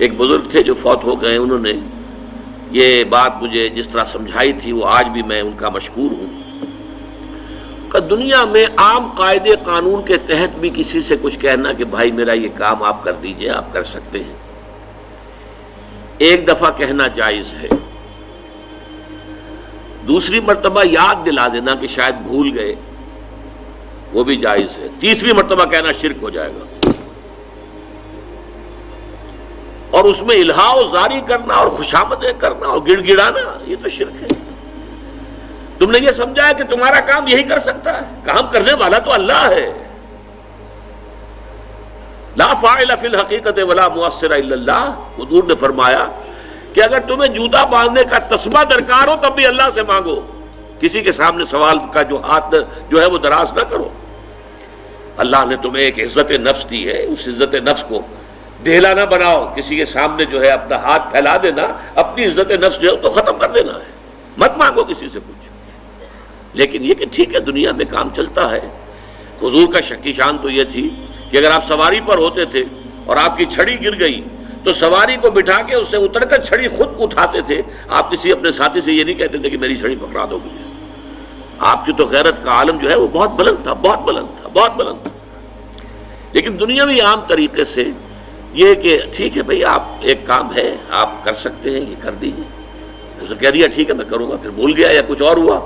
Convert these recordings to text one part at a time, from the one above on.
ایک بزرگ تھے جو فوت ہو گئے، انہوں نے یہ بات مجھے جس طرح سمجھائی تھی وہ آج بھی میں ان کا مشکور ہوں کہ دنیا میں عام قاعدے قانون کے تحت بھی کسی سے کچھ کہنا کہ بھائی میرا یہ کام آپ کر دیجئے، آپ کر سکتے ہیں، ایک دفعہ کہنا جائز ہے، دوسری مرتبہ یاد دلا دینا کہ شاید بھول گئے وہ بھی جائز ہے، تیسری مرتبہ کہنا شرک ہو جائے گا، اور اس میں الہا و زاری کرنا اور خوشامدیں کرنا اور گڑ گڑانا یہ تو شرک ہے۔ تم نے یہ سمجھا ہے کہ تمہارا کام یہی کر سکتا ہے، کام کرنے والا تو اللہ ہے، لا فاعل فی الحقیقت ولا مؤثر الا اللہ۔ حضور نے فرمایا کہ اگر تمہیں جوتا باندھنے کا تسمہ درکار ہو تب بھی اللہ سے مانگو، کسی کے سامنے سوال کا جو ہاتھ جو ہے وہ دراز نہ کرو۔ اللہ نے تمہیں ایک عزت نفس دی ہے، اس عزت نفس کو دہلا نہ بناؤ، کسی کے سامنے جو ہے اپنا ہاتھ پھیلا دینا، اپنی عزت نفس جو ہے اس کو ختم کر دینا ہے، مت مانگو کسی سے کچھ۔ لیکن یہ کہ ٹھیک ہے دنیا میں کام چلتا ہے۔ حضور کا شکی شان تو یہ تھی کہ اگر آپ سواری پر ہوتے تھے اور آپ کی چھڑی گر گئی تو سواری کو بٹھا کے اس سے اتر کر چھڑی خود اٹھاتے تھے، آپ کسی اپنے ساتھی سے یہ نہیں کہتے تھے کہ میری چھڑی پکڑا دو مجھے۔ آپ کی تو غیرت کا عالم جو ہے وہ بہت بلند تھا، بہت بلند تھا، بہت بلند تھا۔ لیکن دنیاوی عام طریقے سے یہ کہ ٹھیک ہے بھئی آپ ایک کام ہے آپ کر سکتے ہیں، یہ کر دیجیے، اس نے کہہ دیا ٹھیک ہے میں کروں گا، پھر بھول گیا یا کچھ اور ہوا،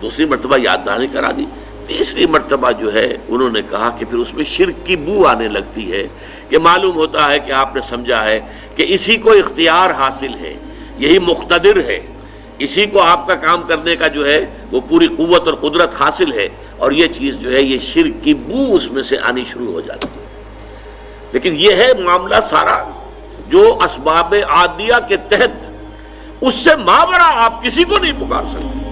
دوسری مرتبہ یاد دہانی کرا دی، تیسری مرتبہ جو ہے انہوں نے کہا کہ پھر اس میں شرک کی بو آنے لگتی ہے کہ معلوم ہوتا ہے کہ آپ نے سمجھا ہے کہ اسی کو اختیار حاصل ہے، یہی مقتدر ہے، اسی کو آپ کا کام کرنے کا جو ہے وہ پوری قوت اور قدرت حاصل ہے، اور یہ چیز جو ہے یہ شرک کی بو اس میں سے آنی شروع ہو جاتی ہے۔ لیکن یہ ہے معاملہ سارا جو اسباب عادیہ کے تحت، اس سے ماورا آپ کسی کو نہیں پکار سکتے۔